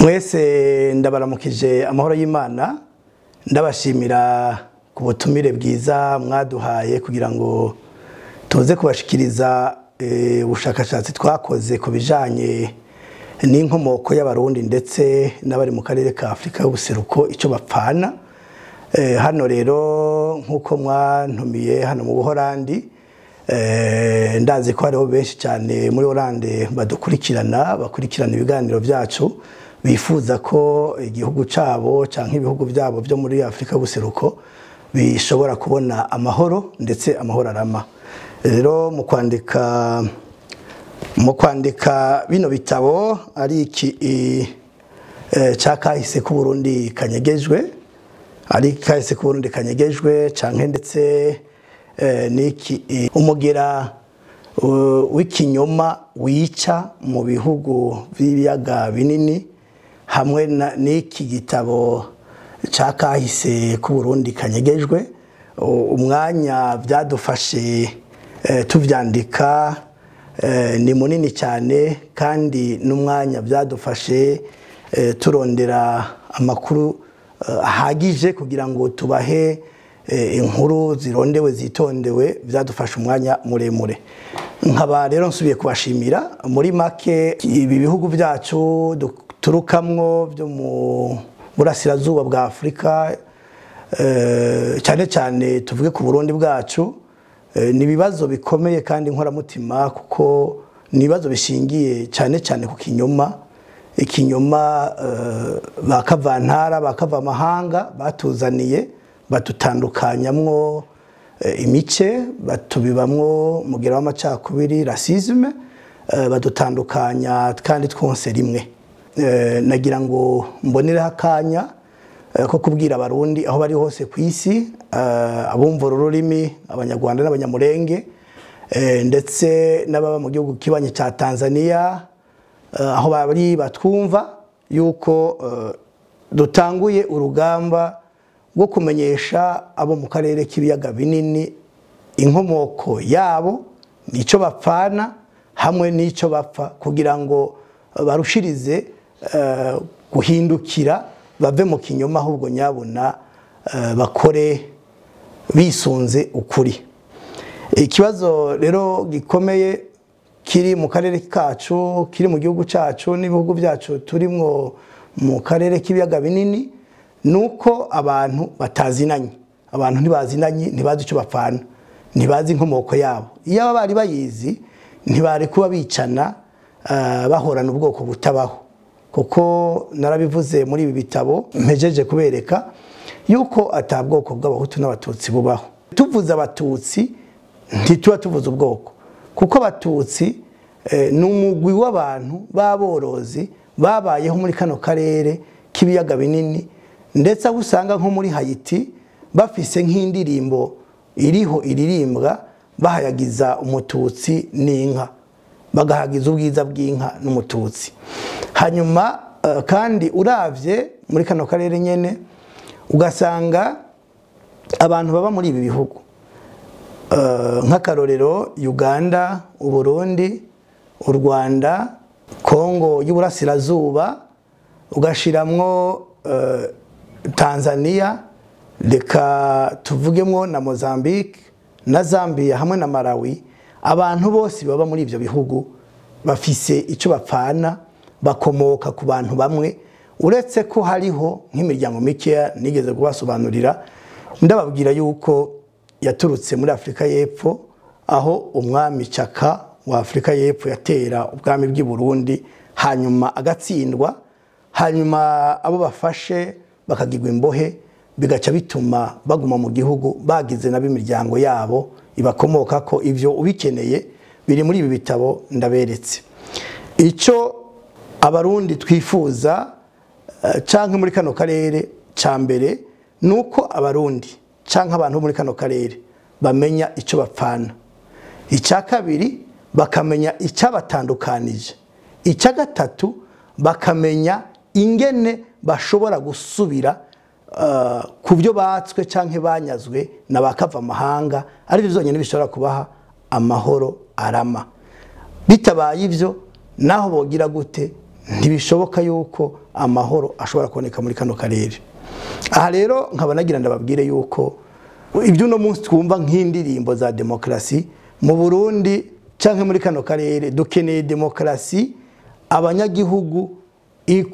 Mwese ndabaramukije amahoro y'Imana ndabashimira ku butumire bwiza mwaduhaye kugira ngo tuze kubashikiriza ubushakashatsi twakoze ku bijanye n'inkomoko y'abarundi ndetse n'abari mu karere ka Afrika y'ubuseruko ico bapfana. Hano rero nkuko mwantumiye hano mu Buholandi, ndazi ko hariho benshi cyane muri Holande bakurikirana ibiganiro byacu, bifuza ko igihugu cabo canke ibihugu byabo byo muri Afrika y'ubuseruko bishobora kubona amahoro ndetse amahoro arama. Rero mu kwandika bino bitabo ari iki cakahise ku Burundi kanyegejwe, canke ndetse niki umugera w'ikinyoma wica mu bihugu by'ibiyaga binini, hamwe n'iki gitabo cakahise ku Burundi kanyegejwe. Umwanya byadufashe tuvyandika ni munini cyane, kandi n'umwanya byadufashe turondera amakuru ahagije kugira ngo tubahe inkuru zirondewe zitondewe, byadufasha umwanya muremure. Nkaba rero nsubiye kubashimira muri make ibi bihugu byacu turukamwo byo mu burasirazuba bwa Afrika, cyane cyane tuvuge ku Burundi bwacu, ni ibibazo bikomeye kandi nkoramutima, kuko ni ibibazo bishingiye cyane cyane ku ikinyoma bakavantara bakava amahanga batuzaniye, batutandukanyamwo imice, batubibamwo mugera w'amacakubiri racisme, badutandukanya kandi twonse rimwe. Nagira ngo mboneraho akanya ko kubwira abarundi aho bari hose ku isi, abumva ururimi, abanyarwanda n'abanyamurenge, ndetse n'ababa mu gihugu kibanyi cya Tanzania, aho bari batwumva yuko dutanguye urugamba rwo kumenyesha abo mu karere k'ibiyaga binini inkomoko yabo, nico bapfana hamwe nico bapfa, kugira ngo barushirize guhindukira, bave mu kinyoma, ahubwo nyabona bakore bisunze ukuri. Ikibazo rero gikomeye kiri mu karere kacu, kiri mu gihugu cacu n'ibihugu byacu turimwo mu karere k'ibiyaga binini, nuko abantu batazinanye. Abantu ntibazinanye, ntibazi icyo bapfana, ntibazi inkomoko yabo. Iyo bari bayizi ntibari kuba bicana bahorana ubwoko butabaho, kuko narabivuze muri ibi bitabo mpejeje kubereka yuko atabwoko bw'abahutu n'abatutsi bubaho. Tuvuze abatutsi ntituba tuvuze ubwoko, kuko abatutsi ni umugwi w'abantu b'aborozi babayeho muri kano karere k'ibiyaga binini, ndetse aho usanga nko muri Haiti bafise nk'indirimbo iriho iririmbwa bahayagiza umututsi n'inka, bagahagiza ubwiza bw'inka n'umututsi. Hanyuma kandi uravye muri kano karere nyene ugasanga abantu baba muri ibi bihugu, nk'akarorero Uganda, Uburundi, u Rwanda, Kongo y'uburasirazuba, ugashiramwo Tanzania, reka tuvugemwo na Mozambique na Zambia hamwe na Malawi. Abantu bose baba muri ivyo bihugu bafise ico bapfana, bakomoka ku bantu bamwe, uretse ko hariho nk'imiryango mikeya nigeze kubasobanurira, ndababwira yuko yaturutse muri Afrika y'Epfo, aho umwami Chaka wa Afrika y'Epfo yatera ubwami bw'i Burundi, hanyuma agatsindwa, hanyuma abo bafashe bakagirwa imbohe, bigaca bituma baguma mu gihugu, bagize nabo imiryango yabo ibakomoka ko. Ivyo ubikeneye biri muri ibi bitabo ndaberetse. Ico abarundi twifuza canke muri kano karere ca mbere, nuko abarundi canke abantu muri kano karere bamenya ico bapfana. Ica kabiri bakamenya icabatandukanije. Ica gatatu bakamenya ingene bashobora gusubira ku byo batswe canke banyazwe na bakava amahanga, ari byo byonyine bishobora kubaha amahoro arama. Bitabaye ivyo naho bogira gute ntibishoboka yuko amahoro ashobora kuboneka muri kano karere. Aha rero nkaba nagira ndababwire yuko ibyo uno munsi twumva nk'indirimbo za demokrasi mu Burundi canke muri kano karere, dukeneye demokrasi abanyagihugu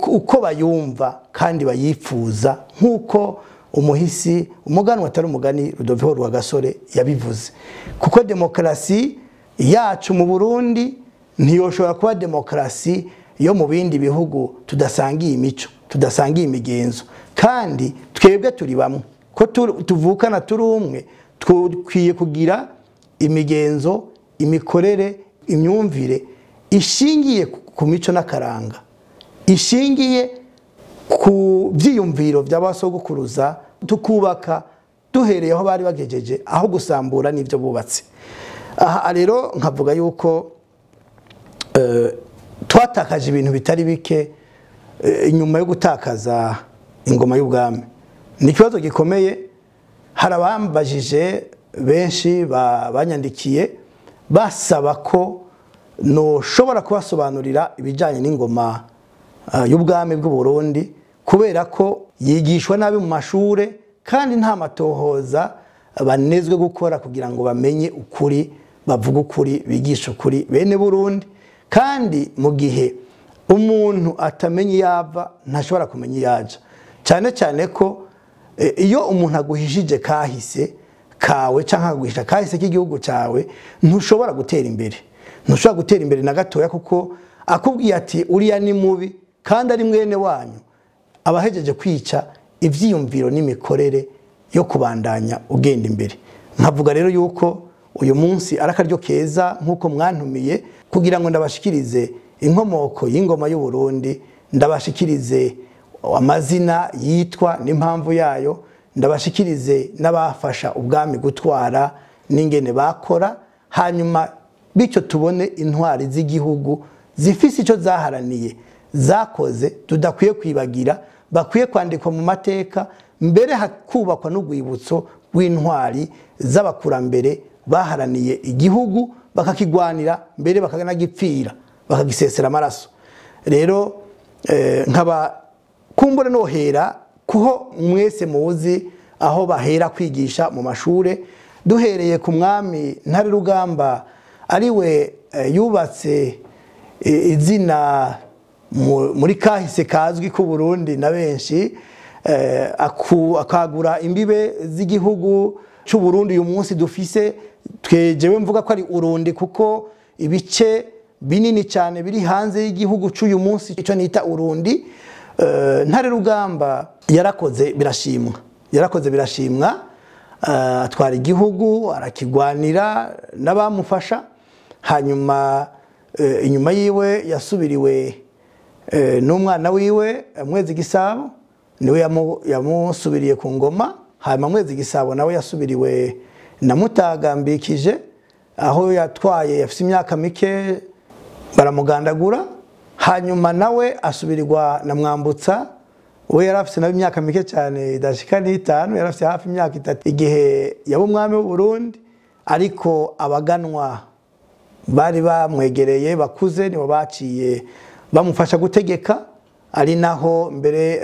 uko bayumva kandi bayifuza, nk'uko umuhisi umuganwa atari umugani Rudoviko Rwagasore yabivuze. Kuko demokrasi yacu mu Burundi ntiyoshobora kuba demokrasi yo mu bindi bihugu tudasangiye imico, tudasangiye imigenzo, kandi twebwe turi bamwe ko tuvukana turi umwe, tukwiye kugira imigenzo, imikorere, imyumvire ishingiye ku mico n'akaranga, ishingiye ku byiyumviro by'abasogokuruza, tukubaka duhereye aho bari bagejeje, aho gusambura n'ibyo bubatse. Aha rero nkavuga yuko twatakaje ibintu bitari bike inyuma yo gutakaza ingoma y'ubwami. Ni ikibazo gikomeye. Hari abambajije benshi banyandikiye basaba ko noshobora kubasobanurira ibijyanye n'ingoma y'ubwami bw'u Burundi, kubera ko yigishwa nabi mu mashure kandi nta matohoza banezwe gukora kugira ngo bamenye ukuri, bavuga ukuri, bigisha ukuri bene Burundi. Kandi mu gihe umuntu atamenye yava ntashobora kumenya yaja, cyane cyane ko iyo umuntu aguhishije kahise kawe canke aguhisha kahise k'igihugu cawe, ntushobora gutera imbere, ntushobora gutera imbere na gatoya, kuko akubwiye ati uriya ni mubi kandi ari mwene wanyu, abahejeje kwica ivyiyumviro n'imikorere yo kubandanya ugenda imbere. Nkavuga rero yuko uyu munsi arakaryo keza nkuko mwantumiye kugira ngo ndabashikirize inkomoko y'ingoma y'u Burundi, ndabashikirize amazina yitwa n'impamvu yayo, ndabashikirize n'abafasha ubwami gutwara n'ingene bakora, hanyuma bityo tubone intwari z'igihugu zifise ico zaharaniye zakoze tudakwiye kwibagira, bakwiye kwandikwa mu mateka, mbere hakubakwa n'ugwibutso rw'intwari z'abakurambere baharaniye igihugu bakakigwanira, mbere bakanagipfira bakagisesera amaraso. Rero nkaba kumbure nohera kuho mwese muzi aho bahera kwigisha mu mashure, duhereye ku mwami Ntare Rugamba ariwe yubatse izina muri kahise kazwi ku Burundi na benshi, akagura imbibe z'igihugu c'u Burundi uyu munsi dufise. Twejewe mvuga ko ari Urundi kuko ibice binini cyane biri hanze y'igihugu c'uyu munsi ico nita Urundi. Ntare Rugamba yarakoze birashimwa, atwara igihugu arakigwanira n'abamufasha. Hanyuma inyuma yiwe yasubiriwe n'umwana wiwe Mwezi Gisabo, niwe yamusubiriye ku ngoma. Hanyuma Mwezi Gisabo nawe yasubiriwe na Mutagambikije, aho yatwaye yafise imyaka mike baramugandagura. Hanyuma nawe asubirirwa na Mwambutsa, we yarafise nawe imyaka mike cyane idashika n'itanu, yarafise hafi imyaka 3 igihe yaba umwami w'u Burundi. Ariko abaganwa bari bamwegereye bakuze nibo baciye bamufasha gutegeka, ari naho mbere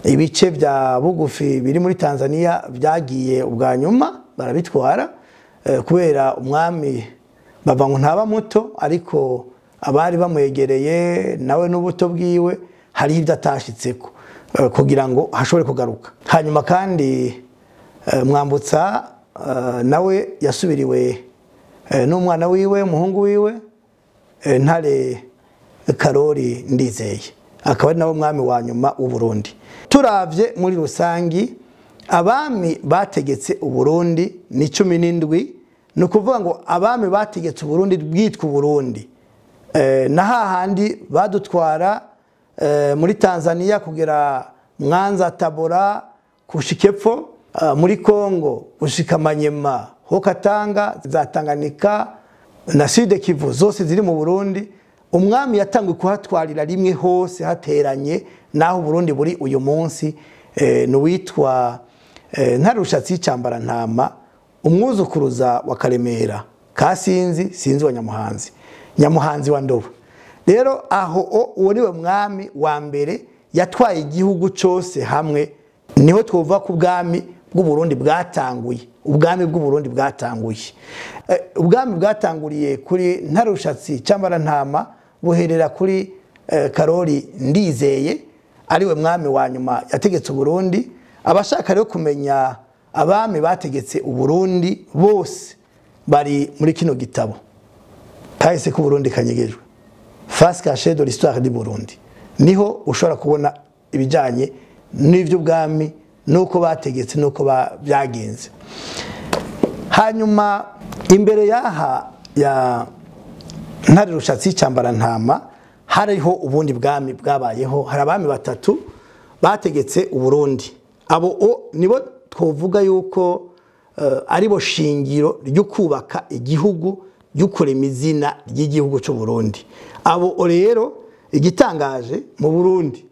ibice bya bugufi biri muri Tanzania byagiye ubwa nyuma barabitwara, kubera umwami bava ngo ntaba muto, ariko abari bamwegereye nawe n'ubuto bwiwe hari ibyo atashitseko kugira ngo hashobore kugaruka. Hanyuma kandi Mwambutsa nawe yasubiriwe n'umwana wiwe umuhungu wiwe Ntare Karori Ndizeye, akaba ari nawe mwami wa nyuma w'u Burundi. Turavye muri rusangi abami bategetse u Burundi ni 17, no kuvuga ngo abami bategetse u Burundi bwitwa Burundi. Na hahandi badutwara muri Tanzania kugera Mwanza, Tabora, kushikepfo, muri Kongo gushika Manyema, Hokatanga, za Tanganyika na Sud Kivu zose ziri mu Burundi. Umwami yatangwe kuhatwarira rimwe hose hateranye naho Burundi buri uyu munsi, n'uwitwa Ntare Rushatsi Cambarantama, umwuzukuruza wa Karemera Kasinzi, Sinzi wa Nyamuhanzi, Nyamuhanzi wa Ndobo. rero aho uwo niwe mwami wa mbere yatwaye igihugu cyose hamwe, niho twovuga ko ubwami bw'Uburundi bwatanguye. Ubwami bw'Uburundi bwatanguye, ubwami bwatanguriye kuri Ntarushatsi Cambarantama, buherera kuri Karori Ndizeye ariwe mwami wa nyuma yategetse Uburundi. Abashaka rero kumenya abami bategetse Uburundi bose bari muri kino gitabo kahise ku Burundi kanyegejwe, Face cachée de l'histoire du Burundi. Niho ushobora kubona ibijanye n'ivyo ubwami nuko bategetse nuko byagenze. Hanyuma imbere yaha ya Ntare Rushatsi Cambarantama hariho ubundi bwami bwabayeho. Hari abami batatu bategetse Uburundi, abo nibo twovuga yuko aribo shingiro ryo kubaka igihugu, ryo kurema izina ry'igihugu cy'u Burundi. Abo rero igitangaje mu Burundi,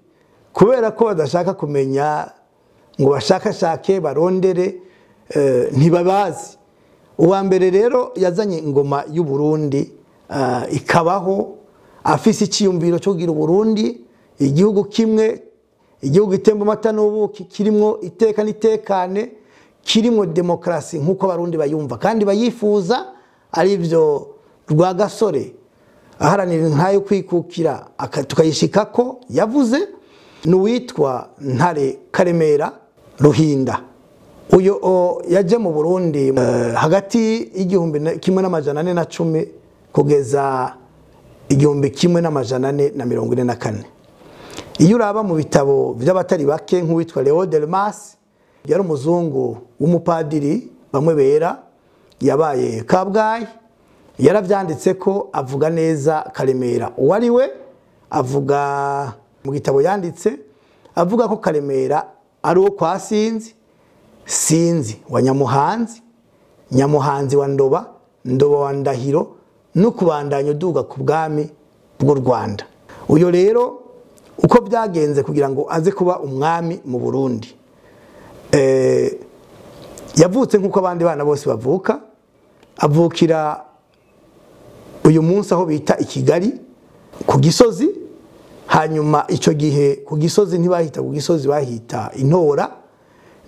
kubera ko badashaka kumenya ngo bashakashake barondere, ntibabazi. Uwa mbere rero yazanye ingoma y'u Burundi, ikabaho afise icyiyumviro cyo kugira Burundi igihugu kimwe, igihugu gitemba amata n'ubuki, kirimo iteka n'itekane, kirimo demokrasi nk'uko abarundi bayumva kandi bayifuza. Ari byo Rwagasore aharanira ntayo kwikukira tukayishikako yavuze, n'uwitwa Ntare Karemera Ruhinda. Uyo yaje mu Burundi hagati y'Igihumbi 1410 kugeza Igihumbi 1444. Iyo uraba mu bitabo by'abatari bake nk'uwitwa Léo Delmas, yari umuzungu w'umupadiri bamwe bera, yabaye Kabgayi, yaravyanditse ko avuga neza Karemera uwo ari we. Avuga mu gitabo yanditse avuga ko Karemera ari uwo kwa Sinzi wa Nyamuhanzi, Nyamuhanzi wa Ndoba, Ndoba wa Ndahiro, no kubandanya uduga ku bwami bw'u Rwanda. Uyo rero uko byagenze kugira ngo aze kuba umwami mu Burundi, yavutse nk'uko abandi bana bose bavuka. Avukira uyu munsi aho bita i Kigali ku Gisozi. Hanyuma icyo gihe ku Gisozi ntibahita ku Gisozi, bahita Intora.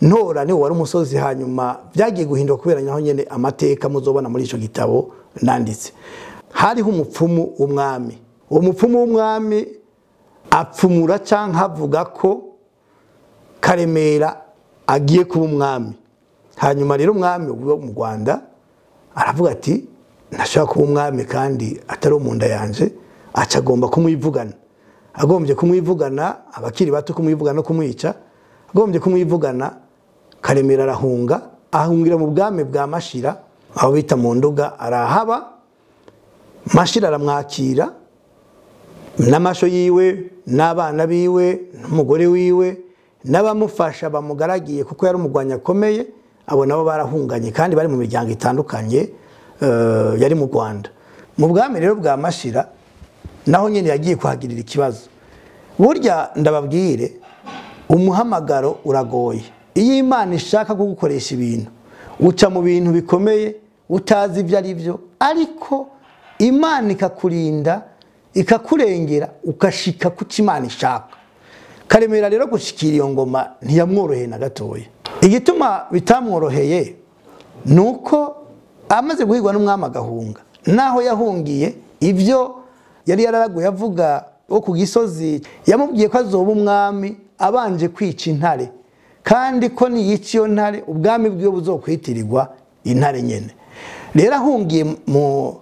Ntora niwo wari umusozi. Hanyuma byagiye guhinduka kubera naho nyene amateka muzobona muri icyo gitabo nanditse. Hariho umupfumu w'umwami. Uwo mupfumu w'umwami apfumura canke avuga ko Karemera agiye kuba umwami. Hanyuma rero umwami wo mu Rwanda aravuga ati ntashaka kuba umwami kandi atari mu nda yanje, acagomba kumwivugana. Agombye kumwivugana, abakiri bato kumwivugana no kumwica. Agombye kumwivugana, Karemera arahunga, ahungira mu bwami bwa Mashira aho bita mu Nduga. Arahaba, Mashira aramwakira n'amasho yiwe n'abana biwe n'umugore wiwe n'abamufasha bamugaragiye, kuko yari umugwanya akomeye. Abo nabo barahunganye kandi bari mu miryango itandukanye yari mu Rwanda. Mu bwami rero bwa Mashira naho nyene yagiye kuhagirira ikibazo. Burya ndababwire, umuhamagaro uragoye. Iyo Imana ishaka kugukoresha ibintu, uca mu bintu bikomeye utazi ibyo ari byo, ariko Imana ikakurinda ikakurengera ukashika ku Imana ishaka. Karemera rero gushikira iyo ngoma ntiyamworoheye na gatoya. Igituma bitamworoheye nuko amaze guhigwa n'umwami agahunga. Naho yahungiye, ibyo yari yararaguye avuga wo ku Gisozi, yamubwiye ko azoba umwami abanje kwica intare, kandi ko niyica iyo ntare ubwami bwiwe buzokwitirirwa intare nyene. Rero ahungiye mu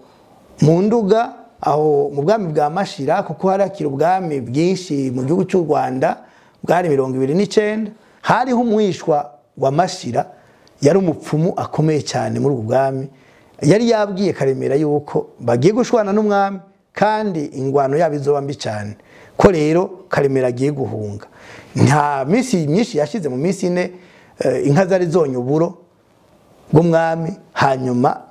Nduga aho mu bwami bwa Mashira, kuko harakira ubwami bwinshi mu gihugu cy'u Rwanda bwari 29. Hariho umwishwa wa Mashira yari umupfumu akomeye cyane muri ubwo bwami. Yari yabwiye Karemera yuko bagiye gushwana n'umwami kandi ingwano yabo izoba mbi cyane, ko rero Karemera agiye guhunga. Nta minsi myinshi yashize, mu minsi 4 inka zari zonye uburo bw'umwami. Hanyuma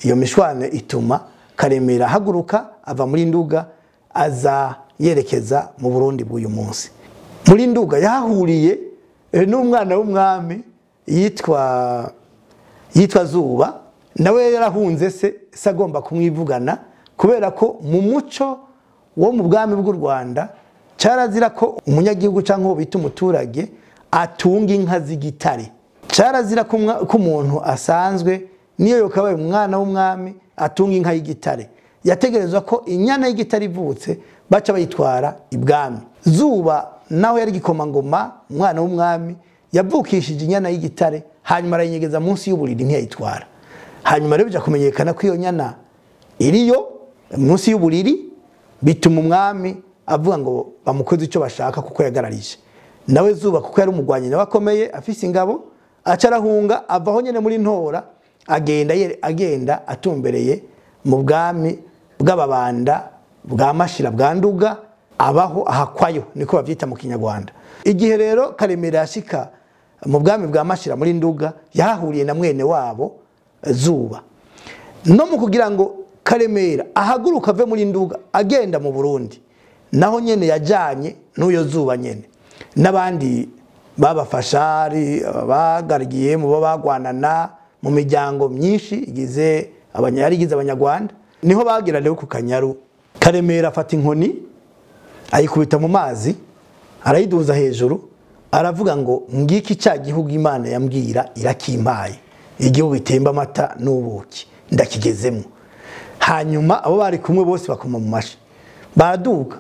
iyo mishwane ituma Karemera haguruka ava muri Nduga aza yerekeza mu Burundi bw'uyu munsi. Muri Nduga yahuriye n'umwana w'umwami yitwa Zuba, nawe yarahunze se agomba kumwivugana, kubera ko mu muco wo mu bwami bw'u Rwanda carazira ko umunyagihugu canke uwo bita umuturage atunga inka z'igitare. Carazira ko umuntu asanzwe niyo yokabaye umwana w'umwami atunga inka y'igitare. Yategerezwa ko inyana y'igitare ivutse baca bayitwara ibwami. Zuba naho yari gikomangoma umwana w'umwami yavukishije inyana y'igitare hanyuma arayinyegeza munsi y'uburiri ntiyayitwara. Hanyuma rero bija kumenyekana ko iyo nyana iriyo munsi y'uburiri, bituma umwami avuga ngo bamukoze icyo bashaka kuko yagararije. Nawe Zuba kuko yari umugwanyi nawe akomeye afise ingabo acarahunga avaho nyene muri Ntora agenda atumbereye mu bwami bw'Ababanda bwa Mashira bwa Nduga, abaho ahakwayo niko bavyita mu Kinyarwanda. Igihe rero Karemera yashika mu bwami bwa Mashira muri Nduga yahahuriye na mwene wabo Zuba. No mu kugira ngo Karemera ahaguruka ave muri Nduga agenda mu Burundi, naho nyene yajanye n'uyo Zuba nyene n'abandi babafashari bagarigiye mu bagwanana mu miryango myinshi igize abanyarwanda. Niho bagira rero ku Kanyaru, Karemera afata inkoni ayikubita mu mazi arayiduza hejuru aravuga ngo ngiki cya gihugu Imana yambwira irakimpaye, igihugu itemba amata n'ubuki ndakigezemo. Hanyuma abo bari kumwe bose bakoma mu mashi baraduga.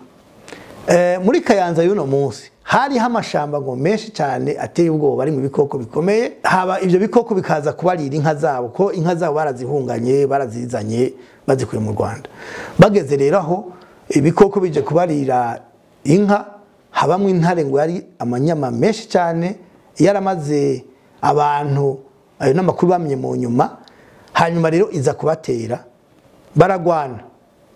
Muri Kayanza y'uno munsi hari amashamba ngo menshi cyane ateye ubwoba, bari mu bikoko bikomeye. Haba ivyo bikoko bikaza kubarira inka zabo, ko inka zabo barazihunganye barazizanye bazikuye mu Rwanda. Bageze rero aho ibikoko bije kubarira inka, habamwe intare ngo yari amanyama menshi cyane yaramaze abantu, ayo n'amakuru bamenye mu nyuma. Hanyuma rero iza kubatera baragwana,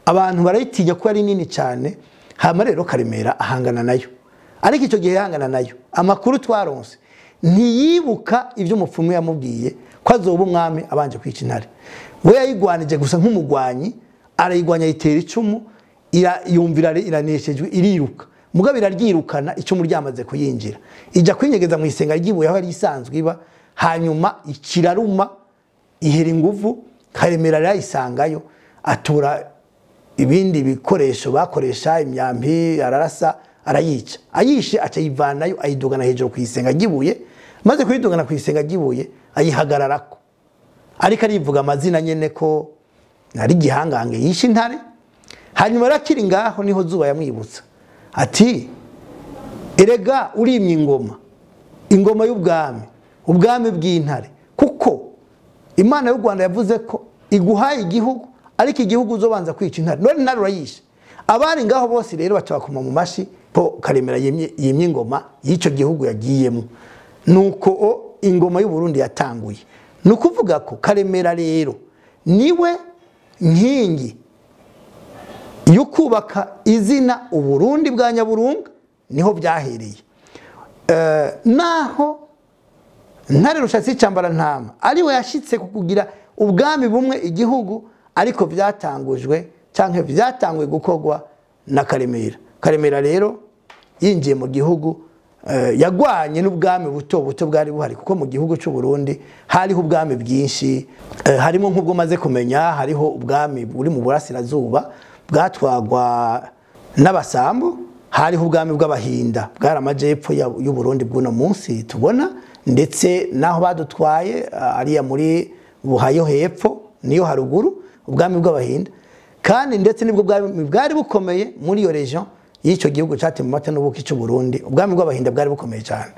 abantu barayitinya ko ari nini cyane. Hama rero Karemera ahangana nayo, ariko icyo gihe yahangana nayo amakuru twaronse ntiyibuka ibyo umupfumu yamubwiye ko azoba umwami abanje kwica intare. We yayigwanije gusa nk'umugwanyi, arayigwanya yitera icumu, yumvira iraneshejwe iriruka, mugabo iraryirukana icumu ryamaze kuyinjira, ija kwinyegeza mu isenga ry'ibuye aho yari isanzwe iba. Hanyuma ikiraruma ihera inguvu, Karemera arayisangayo atura ibindi bikoresho bakoresha imyambi ararasa arayica. Ayishe acayivanayo ayidugana hejuru ku isenga ry'ibuye, maze kuyidugana ku isenga ry'ibuye ayihagararako, ariko arivuga amazina nyene ko ari gihangange yishe intare. Hanyuma rakiri ngaho niho Zuba yamwibutsa ati erega urimye ingoma y'ubwami, ubwami bw'intare, kuko Imana y'u Rwanda yavuze ko iguhaye igihugu, ariko igihugu uzobanza kwica intare. None intare urayishe. Abari ngaho bose rero bacabakoma mu mashi po Karemera yimye ingoma y'icyo gihugu yagiyemo. Nuko ingoma y'u Burundi yatanguye. Nukuvuga ko Karemera rero niwe nkingi yo kubaka izina Uburundi bwa Nyaburunga, niho byahereye. Naho Ntare Rushatsi Cambara Ntama ariwe yashitse kukugira ubwami bumwe igihugu, ariko byatangujwe canke byatangwe gukogwa na Karemera. Karemera rero yinjiye mu gihugu yagwanye n'ubwami buto buto bwari buhari, kuko mu gihugu cy'u Burundi hariho ubwami bwinshi. Harimo nk'ubwo maze kumenya, hariho ubwami buri mu burasirazuba bwatwagwa n'Abasambo, hariho ubwami bw'Abahinda bwari amajepfo y'u Burundi bw'uno munsi tubona, ndetse naho badutwaye ariya muri Buhayo hepfo niyo haruguru ubwami bw'Abahinda. Kandi ndetse nibwo bwari bukomeye muri iyo region y'icyo gihugu cyateye mu mata n'ubuki cy'u Burundi. Ubwami bw'Abahinda bwari bukomeye cyane.